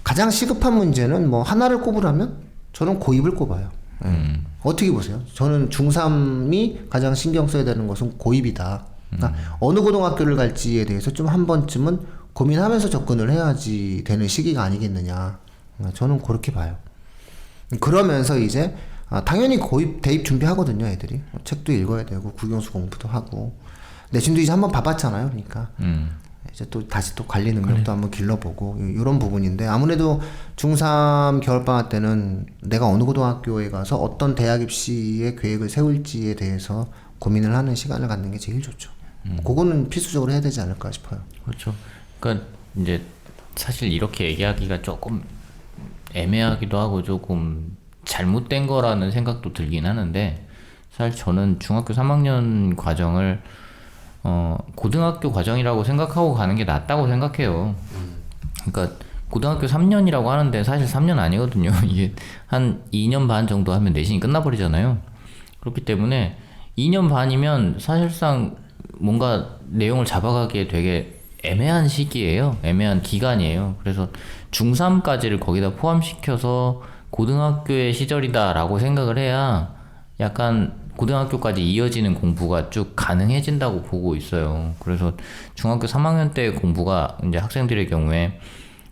가장 시급한 문제는 뭐 하나를 꼽으라면 저는 고입을 꼽아요. 어떻게 보세요? 저는 중3이 가장 신경 써야 되는 것은 고입이다. 그러니까 어느 고등학교를 갈지에 대해서 좀 한 번쯤은 고민하면서 접근을 해야지 되는 시기가 아니겠느냐. 저는 그렇게 봐요. 그러면서 이제 당연히 대입 준비하거든요, 애들이. 책도 읽어야 되고 국영수 공부도 하고. 내신도 이제 한번 봐봤잖아요, 그러니까. 이제 또 다시 또 관리 능력도 한번 길러보고 이런 부분인데 아무래도 중3 겨울방학 때는 내가 어느 고등학교에 가서 어떤 대학 입시의 계획을 세울지에 대해서 고민을 하는 시간을 갖는 게 제일 좋죠. 그거는 필수적으로 해야 되지 않을까 싶어요. 그렇죠. 그러니까 이제 사실 이렇게 얘기하기가 조금 애매하기도 하고 조금 잘못된 거라는 생각도 들긴 하는데 사실 저는 중학교 3학년 과정을 고등학교 과정이라고 생각하고 가는 게 낫다고 생각해요. 그러니까 고등학교 3년이라고 하는데 사실 3년 아니거든요. 이게 한 2년 반 정도 하면 내신이 끝나버리잖아요. 그렇기 때문에 2년 반이면 사실상 뭔가 내용을 잡아가기에 되게 애매한 시기예요. 애매한 기간이에요. 그래서 중3까지를 거기다 포함시켜서 고등학교의 시절이다라고 생각을 해야 약간 고등학교까지 이어지는 공부가 쭉 가능해진다고 보고 있어요. 그래서 중학교 3학년 때 공부가 이제 학생들의 경우에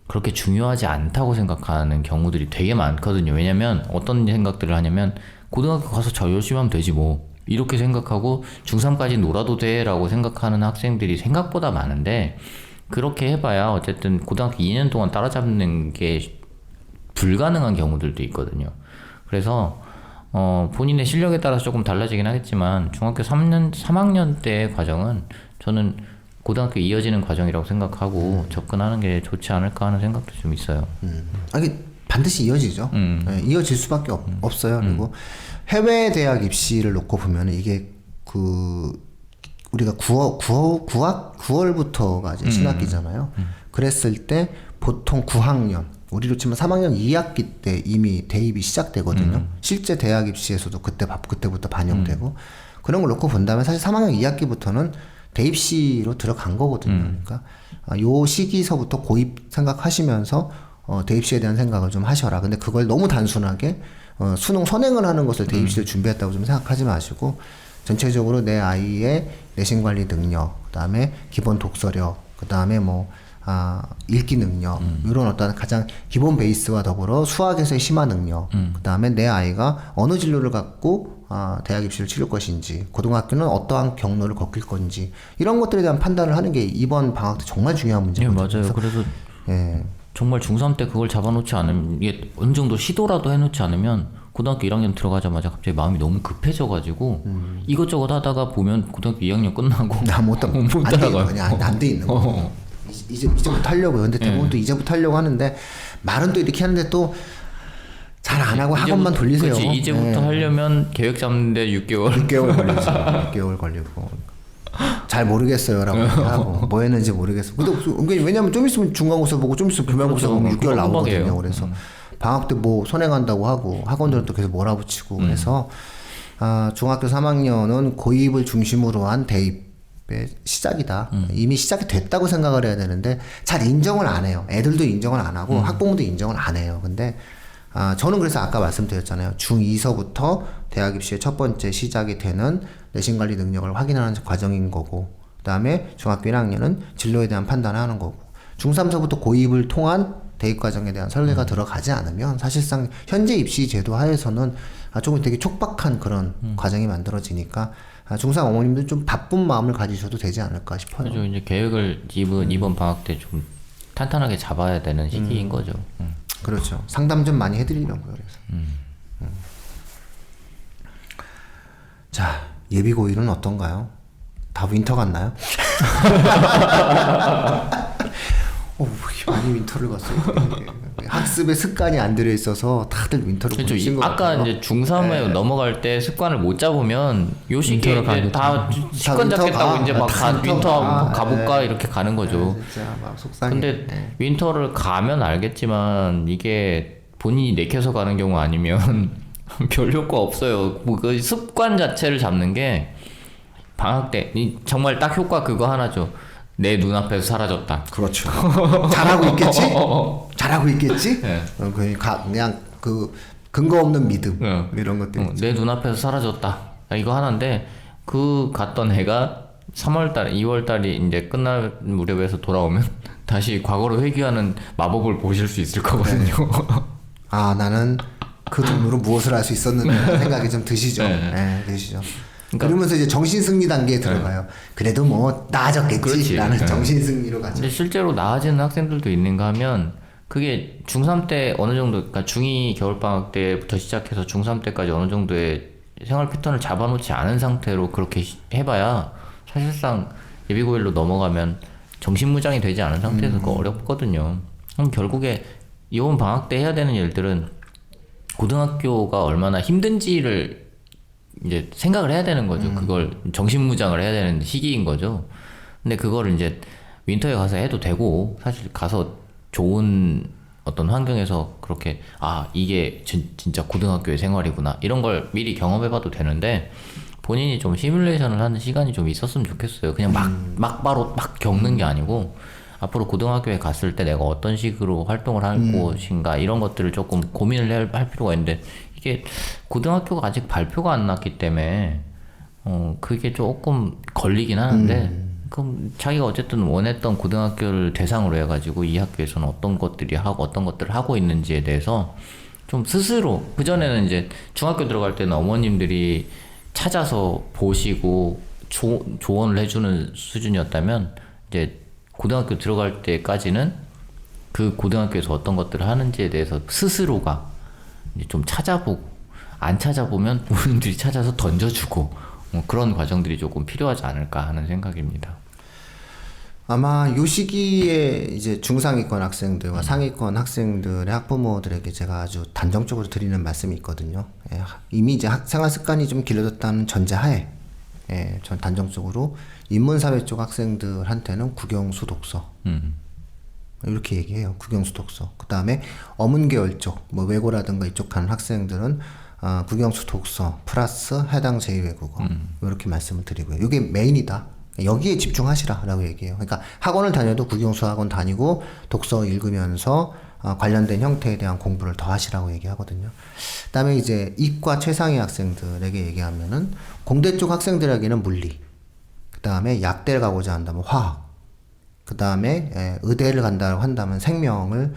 그렇게 중요하지 않다고 생각하는 경우들이 되게 많거든요. 왜냐면 어떤 생각들을 하냐면 고등학교 가서 저 열심히 하면 되지 뭐 이렇게 생각하고 중3까지 놀아도 돼 라고 생각하는 학생들이 생각보다 많은데 그렇게 해봐야 어쨌든 고등학교 2년 동안 따라잡는 게 불가능한 경우들도 있거든요. 그래서 본인의 실력에 따라서 조금 달라지긴 하겠지만 중학교 3학년 때 과정은 저는 고등학교 이어지는 과정이라고 생각하고 접근하는 게 좋지 않을까 하는 생각도 좀 있어요. 아니 반드시 이어지죠. 네, 이어질 수밖에 없어요. 그리고 해외 대학 입시를 놓고 보면 이게 우리가 9월부터가 이제 신학기잖아요. 그랬을 때 보통 9학년 우리로 치면 3학년 2학기 때 이미 대입이 시작되거든요. 실제 대학 입시에서도 그때부터 반영되고 그런 걸 놓고 본다면 사실 3학년 2학기부터는 대입시로 들어간 거거든요. 그러니까 요 시기서부터 고입 생각하시면서 대입시에 대한 생각을 좀 하셔라. 근데 그걸 너무 단순하게 수능 선행을 하는 것을 대입시를 준비했다고 좀 생각하지 마시고 전체적으로 내 아이의 내신 관리 능력, 그다음에 기본 독서력, 그다음에 읽기 능력 이런 어떤 가장 기본 베이스와 더불어 수학에서의 심화 능력, 그다음에 내 아이가 어느 진로를 갖고 대학 입시를 치를 것인지, 고등학교는 어떠한 경로를 거길 건지 이런 것들에 대한 판단을 하는 게 이번 방학 때 정말 중요한 문제거든요. 네, 맞아요. 그래서 정말 중3 때 그걸 잡아놓지 않으면 이게 어느 정도 시도라도 해놓지 않으면 고등학교 1학년 들어가자마자 갑자기 마음이 너무 급해져가지고 이것저것 하다가 보면 고등학교 2학년 끝나고 못 따라가요. 안 돼 있는 거. 이제부터 하려고요. 근데 대부분 또 이제부터 하려고 하는데 말은 또 이렇게 하는데 또 잘 안 하고 학원만 돌리세요. 그렇지. 이제부터 하려면 계획 잡는데 6개월 걸리죠. 6개월 걸리고 잘 모르겠어요라고 하고 뭐 했는지 모르겠어. 근데 왜냐면 좀 있으면 중간고사 보고 좀 있으면 기말고사 보고 6개월 나오거든요. 그래서 방학 때 뭐 선행한다고 하고 학원들은 또 계속 몰아붙이고 그래서 중학교 3학년은 고입을 중심으로 한 대입의 시작이다. 이미 시작이 됐다고 생각을 해야 되는데 잘 인정을 안 해요. 애들도 인정을 안 하고 학부모도 인정을 안 해요. 근데 저는 그래서 아까 말씀드렸잖아요. 중2서부터 대학 입시의 첫 번째 시작이 되는 내신 관리 능력을 확인하는 과정인 거고, 그 다음에 중학교 1학년은 진로에 대한 판단을 하는 거고, 중3서부터 고입을 통한 대입 과정에 대한 설계가 들어가지 않으면 사실상 현재 입시 제도 하에서는 조금 되게 촉박한 그런 과정이 만들어지니까 중3 어머님들 좀 바쁜 마음을 가지셔도 되지 않을까 싶어요. 그렇죠. 이제 계획을 이번 방학 때 좀 탄탄하게 잡아야 되는 시기인 거죠. 그렇죠. 상담 좀 많이 해드리려고요. 그래서. 자, 예비고일은 어떤가요? 다 윈터 같나요? 많이 윈터를 갔어요. 학습에 습관이 안 들어 있어서 다들 윈터를 그렇죠. 보신 것 아까 같아요. 이제 중3에 넘어갈 때 습관을 못 잡으면 요 시기에 이제 다 습관 윈터 잡겠다고 가. 이제 막 다 윈터 윈터 가. 가볼까 이렇게 가는 거죠. 진짜 막 속상해. 근데 윈터를 가면 알겠지만 이게 본인이 내켜서 가는 경우 아니면 별 효과 없어요. 그 습관 자체를 잡는 게 방학 때 정말 딱 효과 그거 하나죠. 내 눈앞에서 사라졌다. 그렇죠. 잘하고 있겠지? 잘하고 있겠지? 네. 그냥 근거 없는 믿음 이런 것들. 내 눈앞에서 사라졌다. 이거 하나인데 그 갔던 애가 3월달, 2월달이 이제 끝날 무렵에서 돌아오면 다시 과거로 회귀하는 마법을 보실 수 있을 거거든요. 나는 그 돈으로 무엇을 할 수 있었는가 생각이 좀 드시죠. 네. 드시죠. 그러면서 이제 정신승리 단계에 들어가요. 그래도 뭐 나아졌겠지라는 그렇지. 정신승리로 가죠. 근데 실제로 나아지는 학생들도 있는가 하면 그게 중3 때 어느 정도, 그러니까 중2 겨울방학 때부터 시작해서 중3 때까지 어느 정도의 생활 패턴을 잡아놓지 않은 상태로 그렇게 해봐야 사실상 예비고일로 넘어가면 정신무장이 되지 않은 상태에서 그거 어렵거든요. 그럼 결국에 이번 방학 때 해야 되는 일들은 고등학교가 얼마나 힘든지를 이제 생각을 해야 되는 거죠. 그걸 정신무장을 해야 되는 시기인 거죠. 근데 그거를 이제 윈터에 가서 해도 되고, 사실 가서 좋은 어떤 환경에서 그렇게 이게 진짜 고등학교의 생활이구나 이런 걸 미리 경험해봐도 되는데, 본인이 좀 시뮬레이션을 하는 시간이 좀 있었으면 좋겠어요. 그냥 막 바로 막 겪는 게 아니고 앞으로 고등학교에 갔을 때 내가 어떤 식으로 활동을 할 것인가 이런 것들을 조금 고민을 할 필요가 있는데, 이게 고등학교가 아직 발표가 안 났기 때문에 그게 조금 걸리긴 하는데, 그럼 자기가 어쨌든 원했던 고등학교를 대상으로 해가지고 이 학교에서는 어떤 것들을 하고 있는지에 대해서 좀 스스로, 그전에는 이제 중학교 들어갈 때는 어머님들이 찾아서 보시고 조언을 해주는 수준이었다면, 이제 고등학교 들어갈 때까지는 그 고등학교에서 어떤 것들을 하는지에 대해서 스스로가 이제 좀 찾아보고, 안 찾아보면 부모님들이 찾아서 던져주고, 그런 과정들이 조금 필요하지 않을까 하는 생각입니다. 아마 요 시기에 이제 중상위권 학생들과 상위권 학생들의 학부모들에게 제가 아주 단정적으로 드리는 말씀이 있거든요. 이미 이제 생활 습관이 좀 길러졌다는 전제하에, 전 단정적으로 인문사회 쪽 학생들한테는 국영수 독서 이렇게 얘기해요. 국영수 독서. 그 다음에 어문계열 쪽, 뭐 외고라든가 이쪽 가는 학생들은 국영수 독서 플러스 해당 제2외국어 이렇게 말씀을 드리고요. 이게 메인이다. 여기에 집중하시라라고 얘기해요. 그러니까 학원을 다녀도 국영수 학원 다니고 독서 읽으면서 관련된 형태에 대한 공부를 더 하시라고 얘기하거든요. 그다음에 이제 이과 최상위 학생들에게 얘기하면은 공대 쪽 학생들에게는 물리, 그다음에 약대를 가고자 한다면 화학, 그다음에 의대를 간다고 한다면 생명을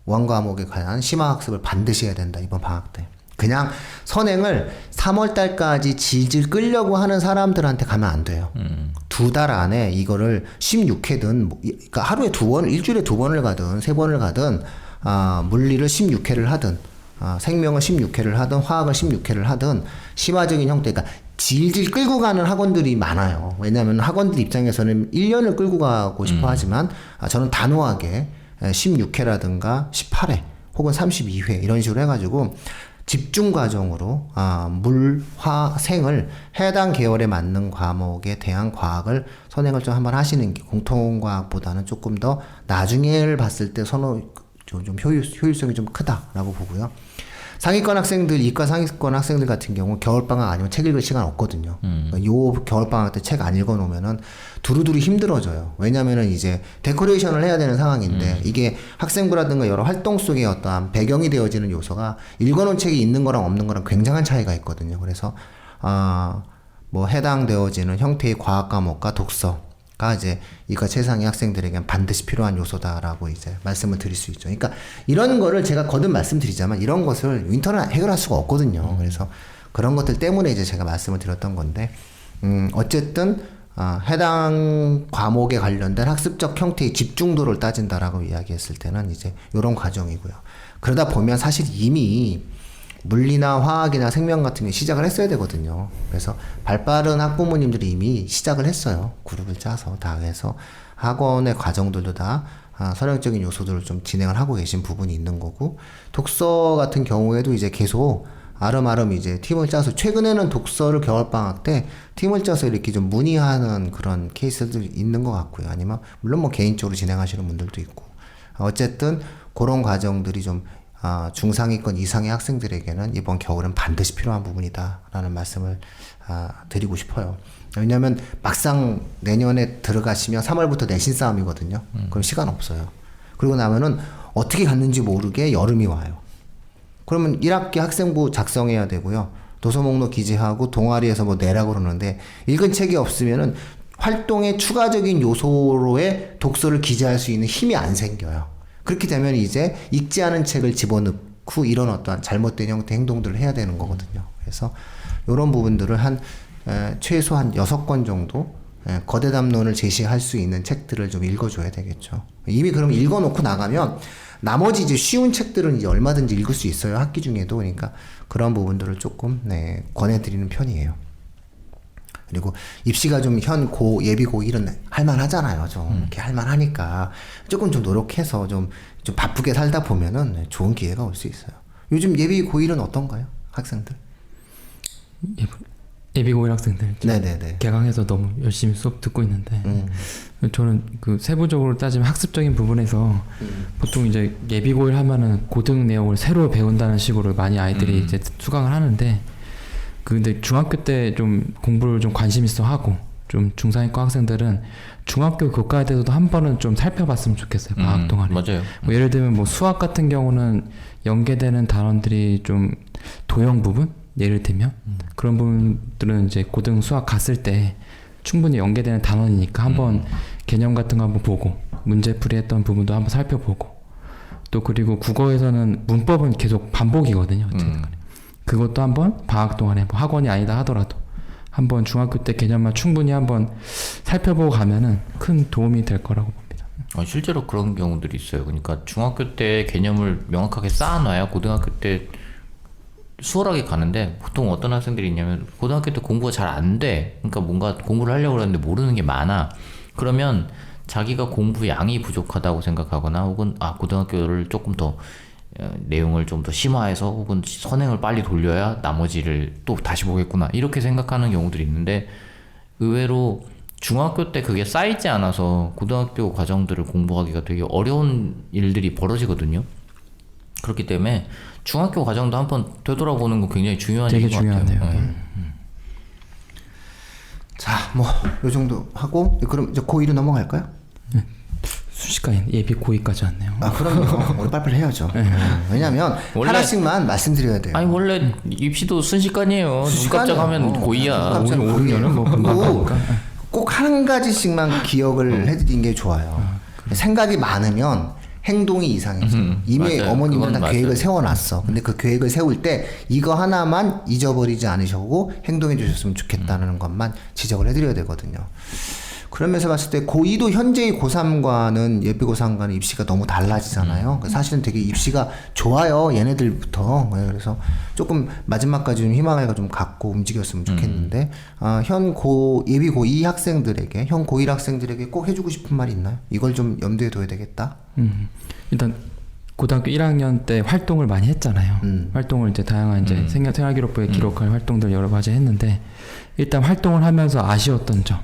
원과목에 관한 심화학습을 반드시 해야 된다, 이번 방학 때. 그냥 선행을 3월 달까지 질질 끌려고 하는 사람들한테 가면 안 돼요. 2달 안에 이거를 16회든, 그러니까 하루에 2번, 일주일에 2번을 가든 3번을 가든, 물리를 16회를 하든, 생명을 16회를 하든, 화학을 16회를 하든, 심화적인 형태, 그러니까 질질 끌고 가는 학원들이 많아요. 왜냐하면 학원들 입장에서는 1년을 끌고 가고 싶어 하지만, 저는 단호하게 16회라든가 18회 혹은 32회 이런 식으로 해가지고 집중 과정으로 물, 화, 생을 해당 계열에 맞는 과목에 대한 과학을 선행을 좀 한번 하시는 게 공통과학보다는 조금 더 나중에를 봤을 때 좀 효율성이 좀 크다라고 보고요. 상위권 학생들, 이과 상위권 학생들 같은 경우 겨울방학 아니면 책 읽을 시간 없거든요. 요 겨울방학 때 책 안 읽어놓으면은 두루두루 힘들어져요. 왜냐면은 이제 데코레이션을 해야 되는 상황인데, 이게 학생부라든가 여러 활동 속에 어떠한 배경이 되어지는 요소가 읽어놓은 책이 있는 거랑 없는 거랑 굉장한 차이가 있거든요. 그래서, 뭐 해당되어지는 형태의 과학 과목과 독서가 이제 이과 최상위 학생들에겐 반드시 필요한 요소다라고 이제 말씀을 드릴 수 있죠. 그러니까 이런 거를 제가 거듭 말씀드리자만 이런 것을 윈터는 해결할 수가 없거든요. 그래서 그런 것들 때문에 이제 제가 말씀을 드렸던 건데, 어쨌든 해당 과목에 관련된 학습적 형태의 집중도를 따진다라고 이야기했을 때는 이제 이런 과정이고요. 그러다 보면 사실 이미 물리나 화학이나 생명 같은 게 시작을 했어야 되거든요. 그래서 발빠른 학부모님들이 이미 시작을 했어요. 그룹을 짜서 다 해서 학원의 과정들도 다 선행적인 요소들을 좀 진행을 하고 계신 부분이 있는 거고, 독서 같은 경우에도 이제 계속 아름아름 이제 팀을 짜서, 최근에는 독서를 겨울방학 때 팀을 짜서 이렇게 좀 문의하는 그런 케이스들이 있는 것 같고요. 아니면 물론 뭐 개인적으로 진행하시는 분들도 있고, 어쨌든 그런 과정들이 좀 중상위권 이상의 학생들에게는 이번 겨울은 반드시 필요한 부분이다라는 말씀을 드리고 싶어요. 왜냐하면 막상 내년에 들어가시면 3월부터 내신 싸움이거든요. 그럼 시간 없어요. 그러고 나면은 어떻게 갔는지 모르게 여름이 와요. 그러면 1학기 학생부 작성해야 되고요. 도서 목록 기재하고 동아리에서 뭐 내라고 그러는데, 읽은 책이 없으면은 활동의 추가적인 요소로의 독서를 기재할 수 있는 힘이 안 생겨요. 그렇게 되면 이제 읽지 않은 책을 집어넣고 이런 어떠한 잘못된 형태 행동들을 해야 되는 거거든요. 그래서 이런 부분들을 한 최소한 6권 정도 거대 담론을 제시할 수 있는 책들을 좀 읽어줘야 되겠죠. 이미 그럼 읽어놓고 나가면 나머지 이제 쉬운 책들은 이제 얼마든지 읽을 수 있어요. 학기 중에도. 그러니까 그런 부분들을 조금 권해드리는 편이에요. 그리고 입시가 좀 예비 고1은 할만하잖아요. 좀 이렇게 할만하니까 조금 좀 노력해서 좀 바쁘게 살다 보면은 좋은 기회가 올 수 있어요. 요즘 예비 고1은 어떤가요? 학생들? 예비고1 학생들 네네네. 개강해서 너무 열심히 수업 듣고 있는데 저는 그 세부적으로 따지면 학습적인 부분에서 보통 이제 예비고1 하면은 고등 내용을 새로 배운다는 식으로 많이 아이들이 이제 수강을 하는데 근데 중학교 때 좀 공부를 좀 관심 있어 하고 좀 중상위권 학생들은 중학교 교과에 대해서도 한 번은 좀 살펴봤으면 좋겠어요. 방학 동안에. 맞아요. 뭐 예를 들면 뭐 수학 같은 경우는 연계되는 단원들이 좀 도형 부분 예를 들면 그런 부분들은 이제 고등 수학 갔을 때 충분히 연계되는 단원이니까 한번 개념 같은 거 한번 보고 문제풀이했던 부분도 한번 살펴보고 또 그리고 국어에서는 문법은 계속 반복이거든요. 어쨌든 간에. 그것도 한번 방학 동안에 뭐 학원이 아니다 하더라도 한번 중학교 때 개념만 충분히 한번 살펴보고 가면은 큰 도움이 될 거라고 봅니다. 실제로 그런 경우들이 있어요. 그러니까 중학교 때 개념을 명확하게 쌓아놔야 고등학교 때 수월하게 가는데 보통 어떤 학생들이 있냐면 고등학교 때 공부가 잘 안 돼. 그러니까 뭔가 공부를 하려고 그러는데 모르는 게 많아. 그러면 자기가 공부 양이 부족하다고 생각하거나 혹은 고등학교를 조금 더 내용을 좀 더 심화해서 혹은 선행을 빨리 돌려야 나머지를 또 다시 보겠구나 이렇게 생각하는 경우들이 있는데 의외로 중학교 때 그게 쌓이지 않아서 고등학교 과정들을 공부하기가 되게 어려운 일들이 벌어지거든요. 그렇기 때문에 중학교 과정도 한번 되돌아보는 거 굉장히 중요한 되게 일인 것 같아요. 중요하네요. 자, 뭐 요 정도 하고 그럼 이제 고1로 넘어갈까요? 순식간에 예비 고2까지 왔네요. 그럼요. 오늘 빨리빨리 해야죠. 왜냐면 하나씩만 말씀드려야 돼요. 아니 원래 입시도 순식간이에요. 눈 깜짝 하면 고이야. 5년은 뭐 금방 가니까. 꼭 한 가지씩만 기억을 해드리는 게 좋아요. 생각이 많으면 행동이 이상해져. 이미 맞아요. 어머님은 다 그건 계획을 맞아요. 세워놨어. 근데 그 계획을 세울 때 이거 하나만 잊어버리지 않으시고 행동해 주셨으면 좋겠다는 것만 지적을 해드려야 되거든요. 그러면서 봤을 때 고2도 현재의 고3과는 예비 고3과는 입시가 너무 달라지잖아요. 사실은 되게 입시가 좋아요. 얘네들부터. 그래서 조금 마지막까지 좀 희망을 좀 갖고 움직였으면 좋겠는데 예비 고2 학생들에게 현 고1 학생들에게 꼭 해주고 싶은 말이 있나요? 이걸 좀 염두에 둬야 되겠다. 일단 고등학교 1학년 때 활동을 많이 했잖아요. 활동을 이제 다양한 이제 생활기록부에 기록할 활동들 여러 가지 했는데 일단 활동을 하면서 아쉬웠던 점,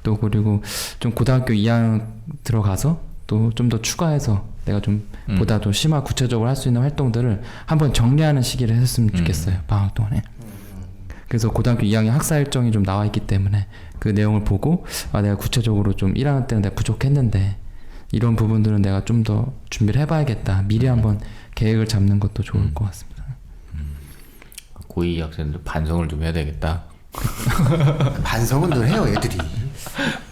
또 그리고 좀 고등학교 2학년 들어가서 또 좀 더 추가해서 내가 좀 보다 좀 심화 구체적으로 할 수 있는 활동들을 한번 정리하는 시기를 했으면 좋겠어요. 방학 동안에. 그래서 고등학교 2학년 학사 일정이 좀 나와 있기 때문에 그 내용을 보고 내가 구체적으로 좀 1학년 때는 내가 부족했는데 이런 부분들은 내가 좀 더 준비를 해봐야겠다. 미리 한번 계획을 잡는 것도 좋을 것 같습니다. 고2 학생들 반성을 좀 해야 되겠다. 반성은 늘 해요, 애들이.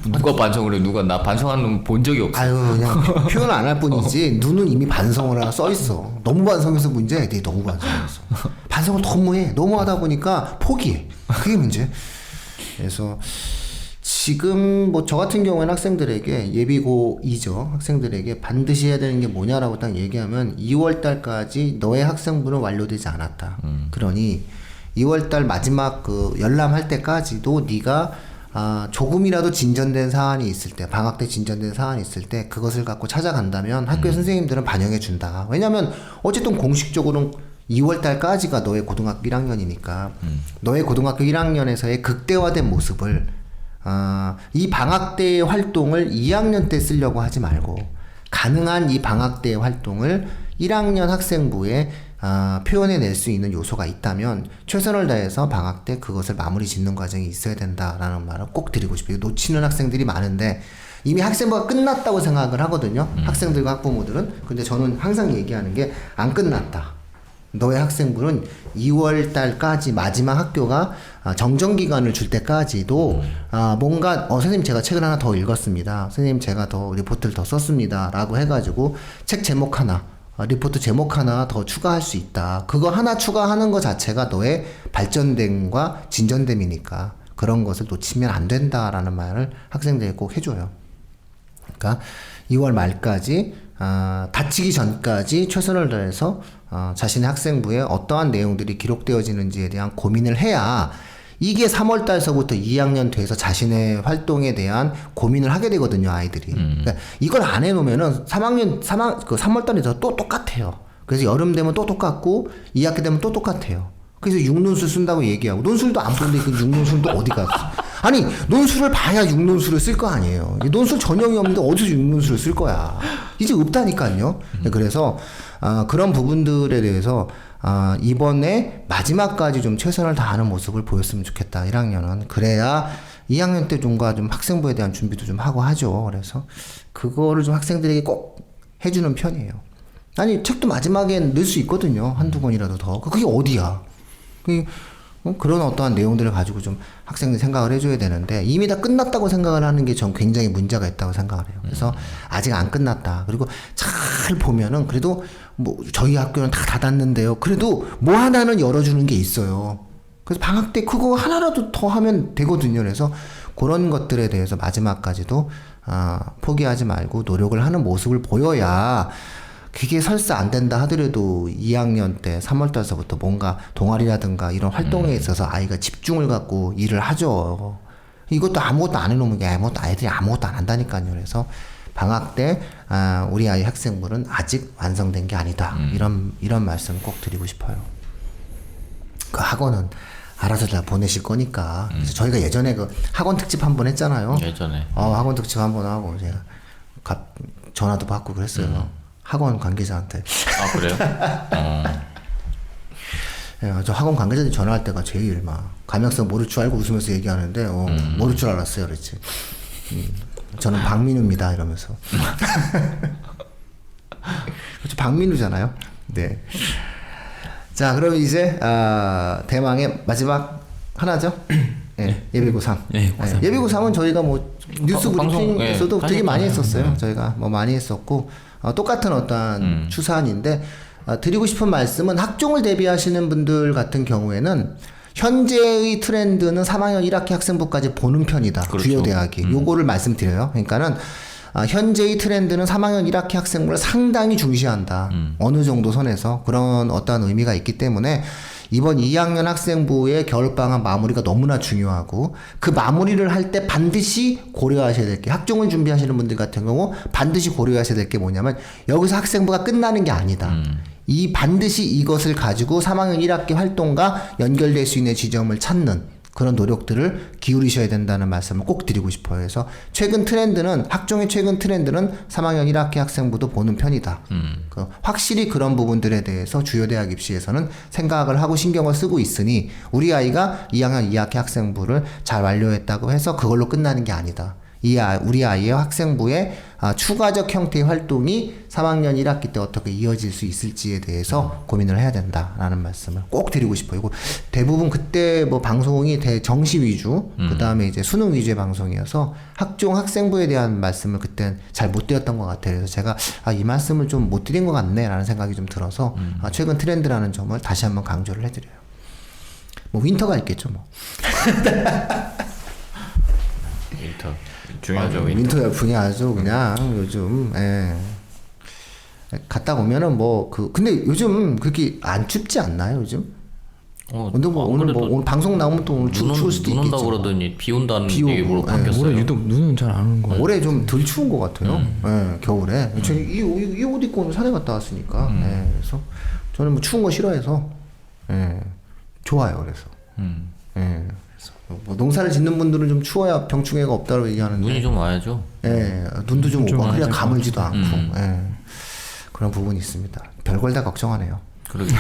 누가 반성을 해? 누가 나 반성하는 놈 본 적이 없어. 아유, 그냥 표현 안 할 뿐이지 눈은 이미 반성을 하나 써 있어. 너무 반성해서 문제야. 애들이 너무 반성했어. 반성을 너무 해. 너무 하다 보니까 포기해. 그게 문제. 그래서 지금 뭐 저 같은 경우에는 학생들에게 예비고2죠. 학생들에게 반드시 해야 되는 게 뭐냐라고 딱 얘기하면 2월 달까지 너의 학생부는 완료되지 않았다. 그러니 2월 달 마지막 그 열람할 때까지도 네가 조금이라도 진전된 사안이 있을 때, 방학 때 진전된 사안이 있을 때 그것을 갖고 찾아간다면 학교 선생님들은 반영해 준다. 왜냐면 어쨌든 공식적으로는 2월 달까지가 너의 고등학교 1학년이니까 너의 고등학교 1학년에서의 극대화된 모습을 이 방학 때의 활동을 2학년 때 쓰려고 하지 말고 가능한 이 방학 때의 활동을 1학년 학생부에 표현해낼 수 있는 요소가 있다면 최선을 다해서 방학 때 그것을 마무리 짓는 과정이 있어야 된다라는 말을 꼭 드리고 싶어요. 놓치는 학생들이 많은데 이미 학생부가 끝났다고 생각을 하거든요. 학생들과 학부모들은. 근데 저는 항상 얘기하는 게 안 끝났다. 너의 학생부는 2월 달까지 마지막 학교가 정정기간을 줄 때까지도 뭔가 선생님 제가 책을 하나 더 읽었습니다. 선생님 제가 더 리포트를 더 썼습니다. 라고 해가지고 책 제목 하나 리포트 제목 하나 더 추가할 수 있다. 그거 하나 추가하는 것 자체가 너의 발전됨과 진전됨이니까 그런 것을 놓치면 안 된다라는 말을 학생들에게 꼭 해줘요. 그러니까 2월 말까지 다치기 전까지 최선을 다해서 자신의 학생부에 어떠한 내용들이 기록되어지는지에 대한 고민을 해야 이게 3월 달서부터 2학년 돼서 자신의 활동에 대한 고민을 하게 되거든요, 아이들이. 그러니까 이걸 안 해놓으면은 3월 달에 또 똑같아요. 그래서 여름 되면 또 똑같고 2학기 되면 또 똑같아요. 그래서 6논술 쓴다고 얘기하고 논술도 안 보는데 그 6논술도 어디 갔어? 아니 논술을 봐야 6논술을 쓸 거 아니에요. 논술 전형이 없는데 어디서 6논술을 쓸 거야? 이제 없다니까요. 그래서 그런 부분들에 대해서 이번에 마지막까지 좀 최선을 다하는 모습을 보였으면 좋겠다. 1학년은 그래야 2학년 때 좀 학생부에 대한 준비도 좀 하고 하죠. 그래서 그거를 좀 학생들에게 꼭 해주는 편이에요. 아니 책도 마지막엔 넣을 수 있거든요. 한두 권이라도 더. 그게 어디야? 그런 어떠한 내용들을 가지고 좀 학생들이 생각을 해줘야 되는데 이미 다 끝났다고 생각을 하는 게 전 굉장히 문제가 있다고 생각을 해요. 그래서 아직 안 끝났다. 그리고 잘 보면은 그래도 뭐 저희 학교는 다 닫았는데요. 그래도 뭐 하나는 열어주는 게 있어요. 그래서 방학 때 그거 하나라도 더 하면 되거든요. 그래서 그런 것들에 대해서 마지막까지도 포기하지 말고 노력을 하는 모습을 보여야 그게 설사 안 된다 하더라도 2학년 때 3월 달서부터 뭔가 동아리라든가 이런 활동에 있어서 아이가 집중을 갖고 일을 하죠. 이것도 아무것도 안 해놓으면 아이들이 아무것도 안 한다니까요. 그래서 방학 때 우리 아이 학생부는 아직 완성된 게 아니다. 이런 말씀 꼭 드리고 싶어요. 그 학원은 알아서 다 보내실 거니까. 그래서 저희가 예전에 그 학원 특집 한번 했잖아요. 예전에. 학원 특집 한번 하고 제가 전화도 받고 그랬어요. 학원 관계자한테. 아 그래요? 예, 저 학원 관계자들이 전화할 때가 제일 막 가명성 모를 줄 알고 웃으면서 얘기하는데 모를 줄 알았어요, 그랬지. 저는 박민우입니다 이러면서. 그렇죠, 박민우잖아요. 네. 자, 그럼 이제 대망의 마지막 하나죠. 예, 예비고 3. 예, 고3. 예, 예비고 3은 저희가 뭐 뉴스 브리핑에서도 예, 되게 많이 했었어요. 저희가 뭐 많이 했었고 똑같은 어떠한 추사안인데 드리고 싶은 말씀은 학종을 대비하시는 분들 같은 경우에는 현재의 트렌드는 3학년 1학기 학생부까지 보는 편이다. 그렇죠. 주요 대학이. 요거를 말씀드려요. 그러니까는 현재의 트렌드는 3학년 1학기 학생부를 상당히 중시한다. 어느 정도 선에서 그런 어떠한 의미가 있기 때문에 이번 2학년 학생부의 겨울방학 마무리가 너무나 중요하고 그 마무리를 할 때 반드시 고려하셔야 될 게 학종을 준비하시는 분들 같은 경우 반드시 고려하셔야 될 게 뭐냐면 여기서 학생부가 끝나는 게 아니다. 이 반드시 이것을 가지고 3학년 1학기 활동과 연결될 수 있는 지점을 찾는 그런 노력들을 기울이셔야 된다는 말씀을 꼭 드리고 싶어요. 그래서 학종의 최근 트렌드는 3학년 1학기 학생부도 보는 편이다. 확실히 그런 부분들에 대해서 주요 대학 입시에서는 생각을 하고 신경을 쓰고 있으니 우리 아이가 2학년 2학기 학생부를 잘 완료했다고 해서 그걸로 끝나는 게 아니다. 우리 아이의 학생부의 추가적 형태의 활동이 3학년 1학기 때 어떻게 이어질 수 있을지에 대해서 고민을 해야 된다라는 말씀을 꼭 드리고 싶어요. 이거 대부분 그때 뭐 방송이 정시 위주, 그 다음에 이제 수능 위주의 방송이어서 학종 학생부에 대한 말씀을 그때 잘 못 드렸던 것 같아요. 그래서 제가 이 말씀을 좀 못 드린 것 같네라는 생각이 좀 들어서 최근 트렌드라는 점을 다시 한번 강조를 해드려요. 뭐 윈터가 있겠죠, 뭐. 윈터. 중요하죠. 윈터 열풍이 아주 그냥 요즘 갔다 보면은 근데 요즘 그렇게 안 춥지 않나요 요즘? 근데 오늘 방송 나오면 또 오늘 추울 수도 있겠죠. 눈 온다고 그러더니 비 온다는 얘기로 올해 바뀌었어요. 유독 눈은 잘 안 오는 거예요. 올해 좀 덜 추운 것 같아요. 겨울에. 제가 이 옷 입고 오늘 산에 갔다 왔으니까. 그래서 저는 뭐 추운 거 싫어해서 좋아요. 그래서. 뭐 농사를 짓는 분들은 좀 추워야 병충해가 없다고 얘기하는데 눈이 좀 와야죠. 눈도 좀 오고 그래야 와야 가물지도 않고 그런 부분이 있습니다. 별걸 다 걱정하네요. 그러게.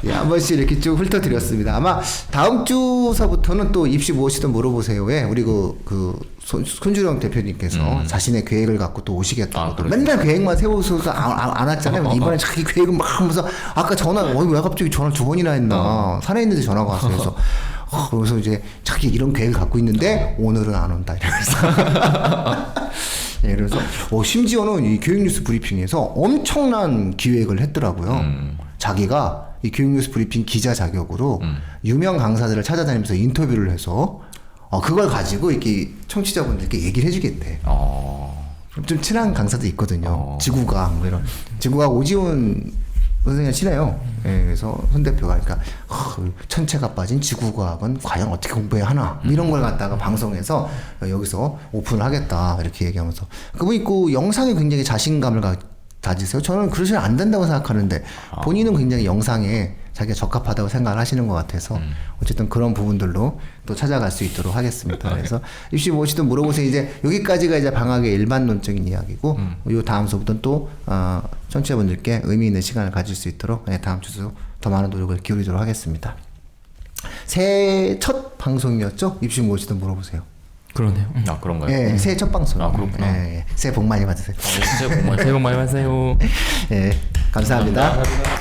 예, 한 번씩 이렇게 쭉 훑어드렸습니다. 아마 다음 주서부터는 또 입시 무엇이든 물어보세요에 우리 손주령 대표님께서 자신의 계획을 갖고 또 오시겠다고. 맨날 계획만 세우셔서 안 왔잖아요. 이번에 자기 계획을 막 하면서 아까 왜 갑자기 전화 2번이나 했나. 산에 있는데 전화가 왔어요. 그래서 그래서 이제 자기 이런 계획을 갖고 있는데 오늘은 안 온다 이러면서. 예, 그래서 심지어는 이 교육뉴스 브리핑에서 엄청난 기획을 했더라고요. 자기가 이 교육뉴스 브리핑 기자 자격으로 유명 강사들을 찾아다니면서 인터뷰를 해서 그걸 가지고 이렇게 청취자분들께 얘기를 해주겠대. 좀 친한 강사도 있거든요. 지구과학 뭐 이런 지구과학 오지훈 선생님 친해요. 예, 그래서 손 대표가 그러니까 천체가 빠진 지구과학은 과연 어떻게 공부해야 하나 이런 걸 갖다가 방송에서 여기서 오픈을 하겠다 이렇게 얘기하면서 그분이 그 영상에 굉장히 자신감을 가지세요. 저는 그러시면 안 된다고 생각하는데 본인은 굉장히 영상에 자기가 적합하다고 생각을 하시는 것 같아서 어쨌든 그런 부분들로 또 찾아갈 수 있도록 하겠습니다. 그래서 입시 무엇이든 물어보세요. 이제 여기까지가 이제 방학의 일반론적인 이야기고 요 다음 수부터는 또 청취자분들께 의미 있는 시간을 가질 수 있도록 다음 주도 더 많은 노력을 기울이도록 하겠습니다. 새해 첫 방송이었죠? 입시 무엇이든 물어보세요. 그러네요. 그런가요? 예, 새해 첫 방송. 그렇구나. 예, 새해 복 많이 받으세요. 새해 복 많이 새해 복 많이 받으세요. 예, 감사합니다. 감사합니다.